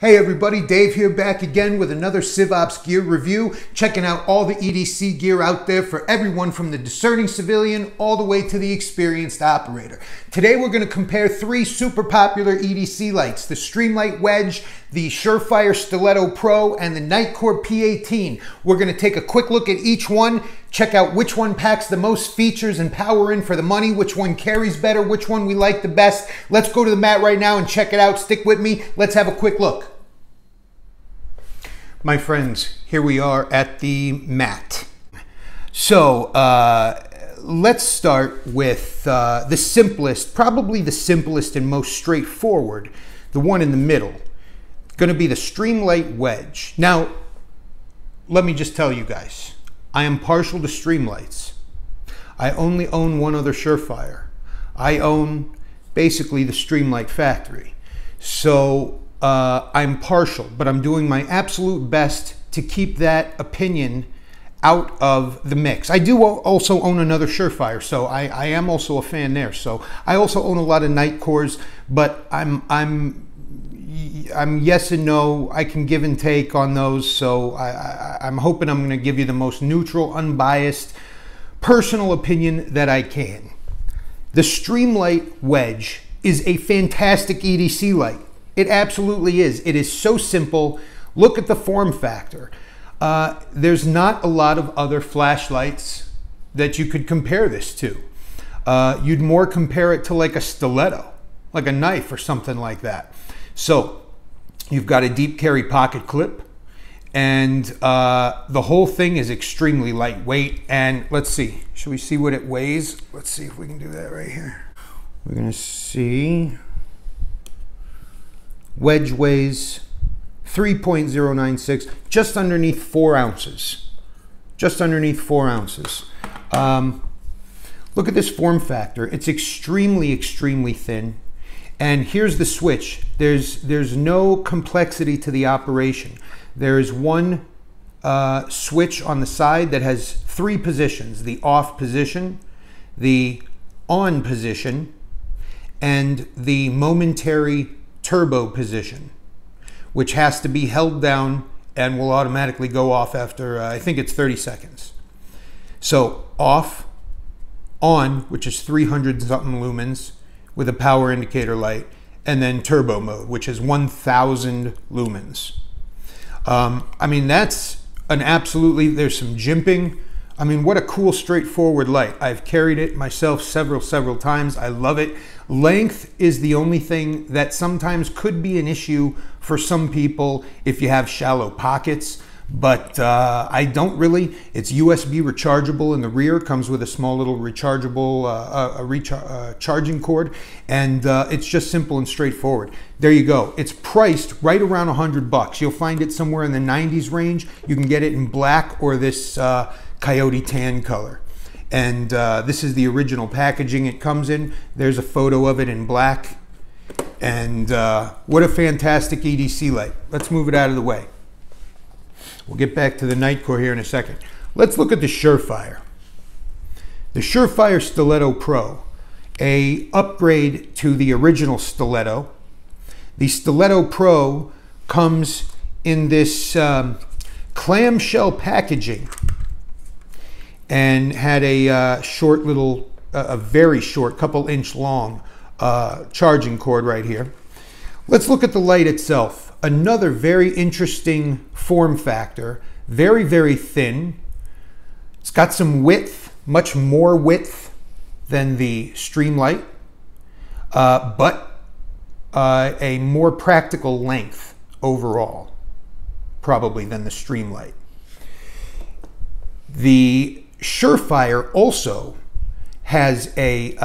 Hey everybody, Dave here back again with another CivOps Gear review, checking out all the EDC gear out there for everyone from the discerning civilian all the way to the experienced operator. Today we're going to compare three super popular EDC lights, the Streamlight Wedge, the Surefire Stiletto Pro, and the Nightcore P18. We're going to take a quick look at each one, check out which one packs the most features and power in for the money, which one carries better, which one we like the best. Let's go to the mat right now and check it out. Stick with me. Let's have a quick look. My friends, here we are at the mat. So let's start with the simplest, probably the simplest and most straightforward, the one in the middle. It's going to be the Streamlight Wedge. Now, let me just tell you guys, I am partial to Streamlights. I only own one other Surefire. I own basically the Streamlight factory. So I'm partial, but I'm doing my absolute best to keep that opinion out of the mix. I do also own another Surefire, so I am also a fan there. So I also own a lot of Nightcores, but I'm yes and no. I can give and take on those, so I'm hoping I'm going to give you the most neutral, unbiased, personal opinion that I can. The Streamlight Wedge is a fantastic EDC light. It absolutely is. It is so simple. Look at the form factor. There's not a lot of other flashlights that you could compare this to. You'd more compare it to like a stiletto, like a knife or something like that. So you've got a deep carry pocket clip, and the whole thing is extremely lightweight. And let's see, should we see what it weighs? Let's see if we can do that right here. We're gonna see. Wedge weighs 3.096, just underneath 4 ounces. Just underneath 4 ounces. Look at this form factor. It's extremely, extremely thin. And here's the switch. There's no complexity to the operation. There is one switch on the side that has 3 positions: the off position, the on position, and the momentary turbo position, which has to be held down and will automatically go off after, I think it's 30 seconds. So off, on, which is 300 something lumens with a power indicator light, and then turbo mode, which is 1000 lumens. I mean, that's an absolutely, there's some jimping. I mean, what a cool, straightforward light. I've carried it myself several times. I love it. Length is the only thing that sometimes could be an issue for some people if you have shallow pockets, but I don't really. It's USB rechargeable in the rear, comes with a small little rechargeable charging cord, and it's just simple and straightforward. There you go. It's priced right around $100. You'll find it somewhere in the 90s range. You can get it in black or this coyote tan color. And this is the original packaging it comes in. There's a photo of it in black. And what a fantastic EDC light. Let's move it out of the way. We'll get back to the Nightcore here in a second. Let's look at the Surefire. The Surefire Stiletto Pro, a upgrade to the original Stiletto. The Stiletto Pro comes in this clamshell packaging, and had a short little, a very short, couple-inch long charging cord right here. Let's look at the light itself. Another very interesting form factor. Very, very thin. It's got some width, much more width than the Streamlight, but a more practical length overall, probably, than the Streamlight. The Surefire also has a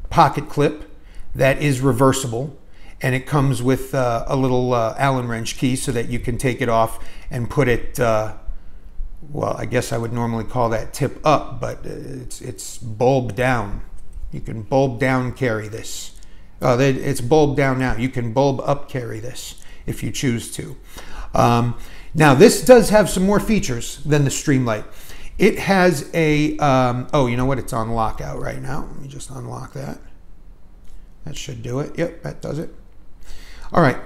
pocket clip that is reversible, and it comes with a little Allen wrench key so that you can take it off and put it, well, I guess I would normally call that tip up, but it's bulb down. You can bulb down carry this. It's bulb down now. You can bulb up carry this if you choose to. Now, this does have some more features than the Streamlight. It has a, oh, you know what? It's on lockout right now. Let me just unlock that. That should do it. Yep, that does it. All right.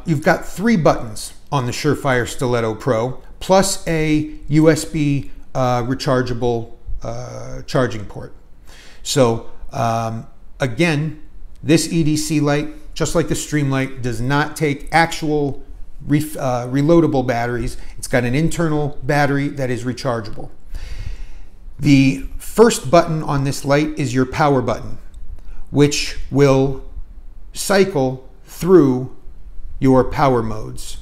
You've got 3 buttons on the Surefire Stiletto Pro, plus a USB rechargeable charging port. So again, this EDC light, just like the Streamlight, does not take actual reloadable batteries. It's got an internal battery that is rechargeable. The first button on this light is your power button, which will cycle through your power modes: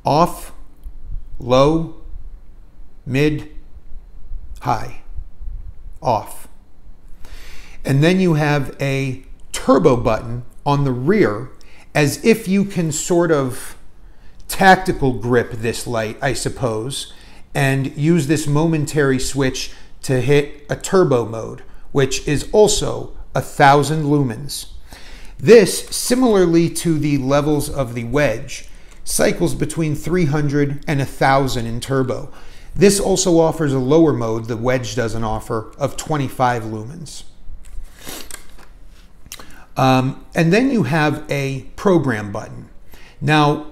off, low, mid, high, off. And then you have a turbo button on the rear, as if you can sort of tactical grip this light, I suppose, and use this momentary switch to hit a turbo mode, which is also 1,000 lumens. This, similarly to the levels of the Wedge, cycles between 300 and 1,000 in turbo. This also offers a lower mode the Wedge doesn't offer, of 25 lumens. And then you have a program button. Now,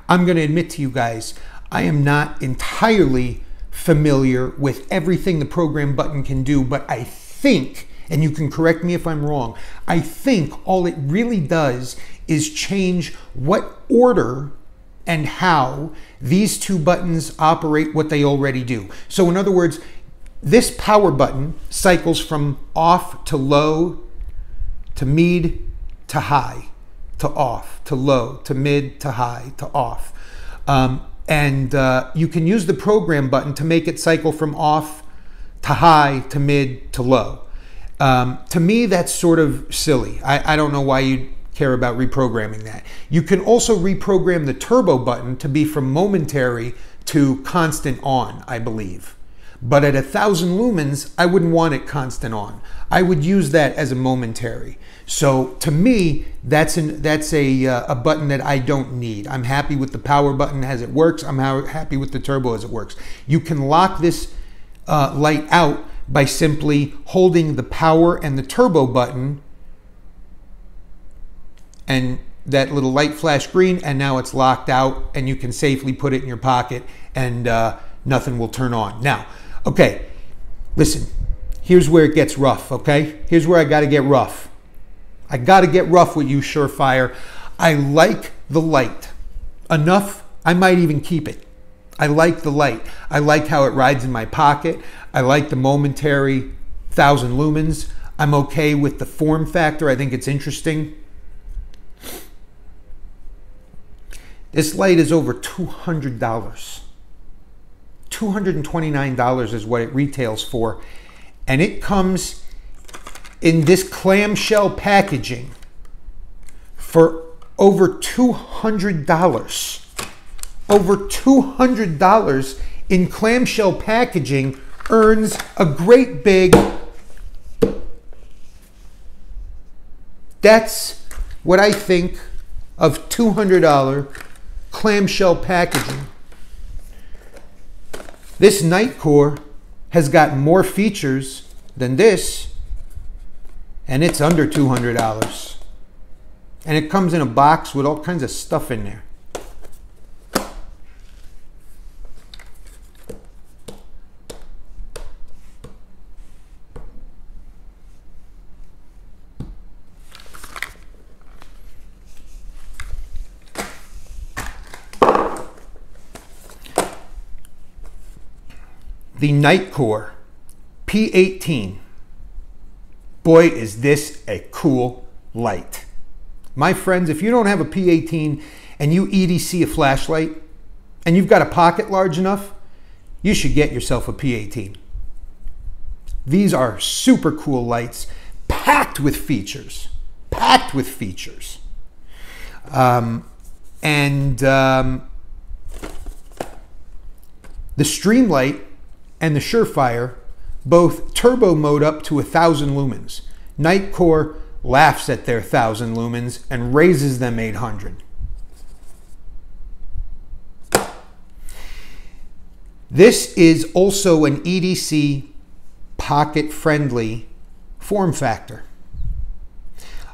I'm going to admit to you guys, I am not entirely familiar with everything the program button can do, but I think, and you can correct me if I'm wrong, I think all it really does is change what order and how these 2 buttons operate what they already do. So in other words, this power button cycles from off to low, to mid, to high, to off, to low, to mid, to high, to off. You can use the program button to make it cycle from off to high, to mid, to low. To me, that's sort of silly. I don't know why you'd care about reprogramming that. You can also reprogram the turbo button to be from momentary to constant on, I believe. But at 1,000 lumens, I wouldn't want it constant on. I would use that as a momentary. So to me, that's a button that I don't need. I'm happy with the power button as it works. I'm happy with the turbo as it works. You can lock this light out by simply holding the power and the turbo button, and that little light flashed green, and now it's locked out, and you can safely put it in your pocket, and nothing will turn on. Now, okay, listen, here's where it gets rough, okay? Here's where I gotta get rough. I gotta get rough with you, Surefire. I like the light enough, I might even keep it. I like the light. I like how it rides in my pocket. I like the momentary 1,000 lumens. I'm okay with the form factor. I think it's interesting. This light is over $200. $229 is what it retails for. And it comes in this clamshell packaging for over $200. Over $200 in clamshell packaging earns a great big... That's what I think of $200 clamshell packaging. This Nightcore has got more features than this, and it's under $200. And it comes in a box with all kinds of stuff in there. The Nightcore P18. Boy, is this a cool light. My friends, if you don't have a P18 and you EDC a flashlight and you've got a pocket large enough, you should get yourself a P18. These are super cool lights, packed with features. Packed with features. The Streamlight and the Surefire both turbo mode up to 1,000 lumens. Nightcore laughs at their 1,000 lumens and raises them 800. This is also an EDC pocket-friendly form factor,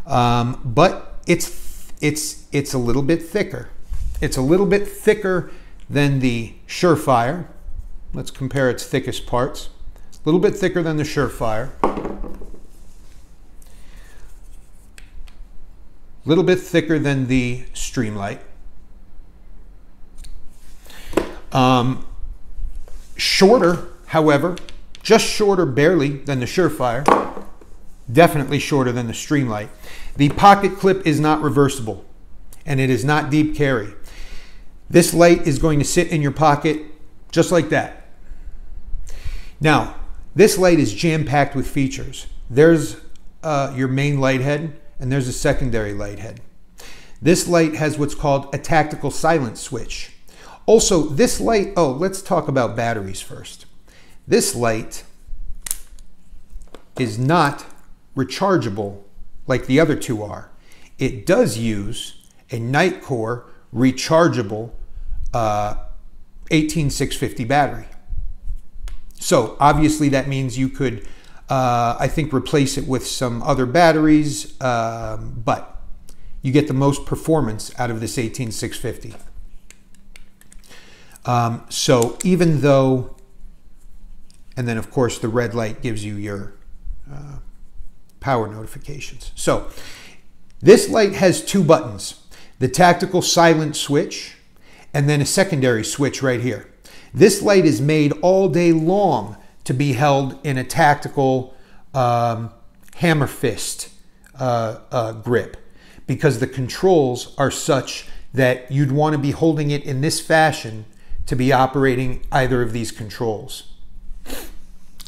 but it's it's a little bit thicker. It's a little bit thicker than the Surefire. Let's compare its thickest parts. A little bit thicker than the Surefire. A little bit thicker than the Streamlight. Shorter, however, just shorter barely than the Surefire. Definitely shorter than the Streamlight. The pocket clip is not reversible, and it is not deep carry. This light is going to sit in your pocket just like that. Now, this light is jam-packed with features. There's your main light head, and there's a secondary light head. This light has what's called a tactical silent switch. Also, this light, oh, let's talk about batteries first. This light is not rechargeable like the other two are. It does use a Nitecore rechargeable 18650 battery. So obviously that means you could, I think, replace it with some other batteries, but you get the most performance out of this 18650. So even though, and then of course the red light gives you your power notifications. So this light has two buttons, the tactical silent switch and then a secondary switch right here. This light is made all day long to be held in a tactical hammer fist grip, because the controls are such that you'd want to be holding it in this fashion to be operating either of these controls.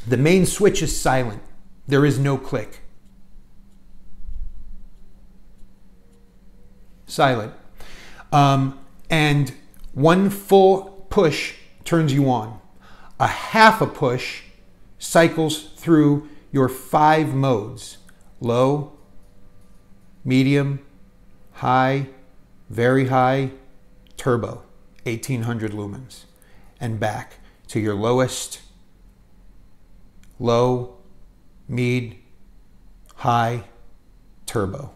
The main switch is silent. There is no click. Silent. And one full push turns you on. A half a push cycles through your 5 modes: low, medium, high, very high, turbo, 1800 lumens, and back to your lowest, low, mid, high, turbo.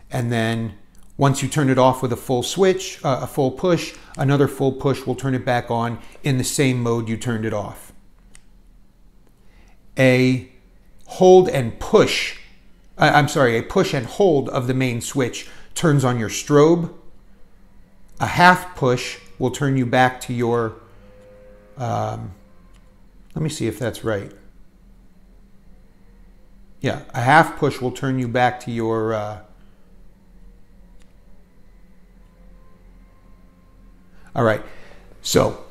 And then once you turn it off with a full switch, a full push, another full push will turn it back on in the same mode you turned it off. A hold and push, a push and hold of the main switch turns on your strobe. A half push will turn you back to your, let me see if that's right. Yeah, a half push will turn you back to your, all right, so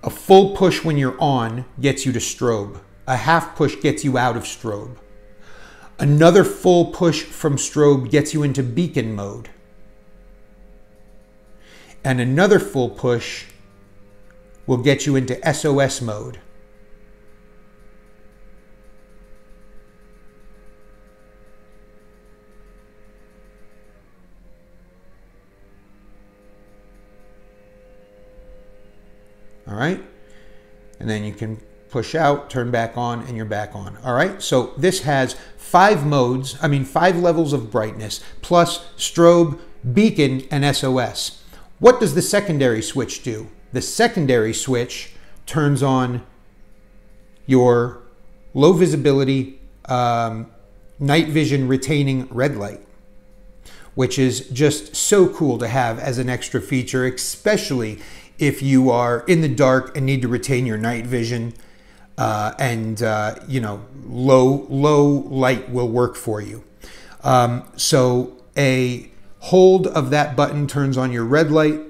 a full push when you're on gets you to strobe. A half push gets you out of strobe. Another full push from strobe gets you into beacon mode. And another full push will get you into SOS mode. All right, and then you can push out, turn back on, and you're back on. All right, so this has 5 modes, 5 levels of brightness, plus strobe, beacon, and SOS. What does the secondary switch do? The secondary switch turns on your low visibility, night vision retaining red light, which is just so cool to have as an extra feature, especially if you are in the dark and need to retain your night vision, you know, low light will work for you. So a hold of that button turns on your red light,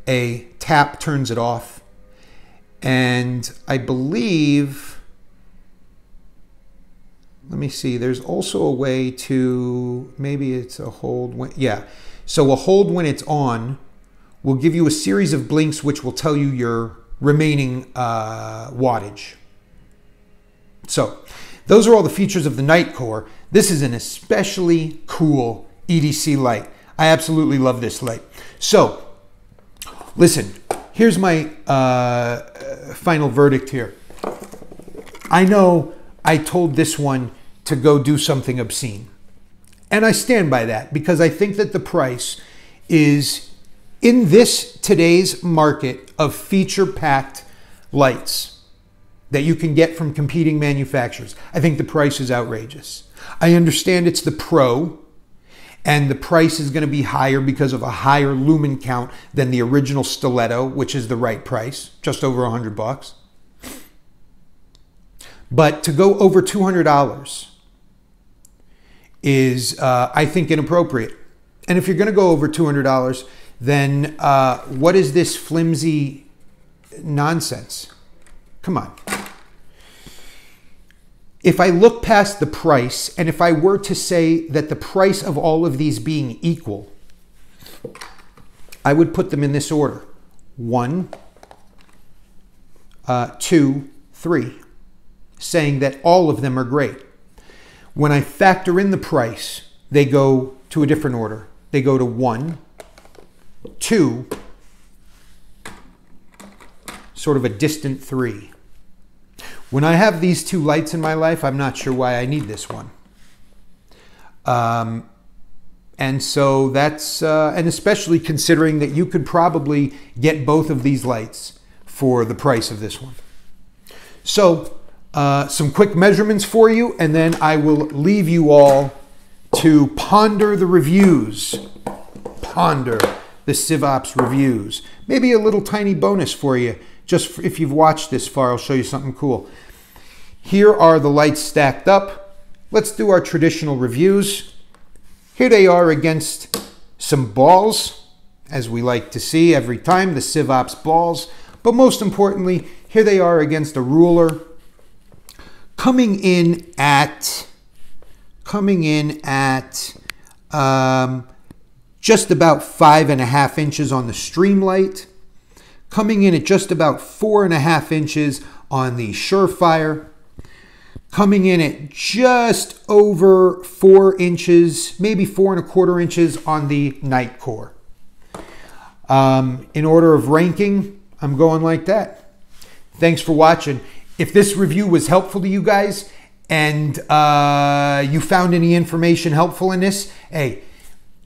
a tap turns it off, and I believe, let me see, there's also a way to, maybe it's a hold when, yeah. So a hold when it's on will give you a series of blinks which will tell you your remaining wattage. So those are all the features of the Nightcore. This is an especially cool EDC light. I absolutely love this light. So listen, here's my final verdict here. I know I told this one to go do something obscene. And I stand by that because I think that the price is, in this today's market of feature-packed lights that you can get from competing manufacturers, I think the price is outrageous. I understand it's the Pro, and the price is going to be higher because of a higher lumen count than the original Stiletto, which is the right price, just over $100. But to go over $200 is, I think, inappropriate. And if you're going to go over $200, then what is this flimsy nonsense? Come on. If I look past the price, and if I were to say that the price of all of these being equal, I would put them in this order: 1, 2, 3, saying that all of them are great. When I factor in the price, they go to a different order. They go to 1, 2, sort of a distant 3. When I have these two lights in my life, I'm not sure why I need this one. And so that's, and especially considering that you could probably get both of these lights for the price of this one. So some quick measurements for you, and then I will leave you all to ponder the reviews. Ponder the CivOps reviews. Maybe a little tiny bonus for you. Just if you've watched this far, I'll show you something cool. Here are the lights stacked up. Let's do our traditional reviews. Here they are against some balls, as we like to see every time, the CivOps balls. But most importantly, here they are against a ruler, coming in at just about 5.5 inches on the Streamlight, coming in at just about 4.5 inches on the Surefire, coming in at just over 4 inches, maybe 4.25 inches on the Nightcore. In order of ranking, I'm going like that. Thanks for watching. If this review was helpful to you guys and you found any information helpful in this, hey,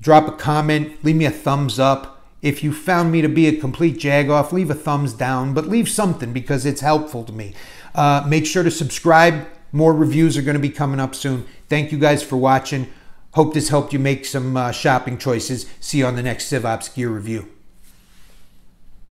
drop a comment, leave me a thumbs up. If you found me to be a complete jagoff, leave a thumbs down, but leave something because it's helpful to me. Make sure to subscribe. More reviews are going to be coming up soon. Thank you guys for watching. Hope this helped you make some shopping choices. See you on the next CivOps Gear review.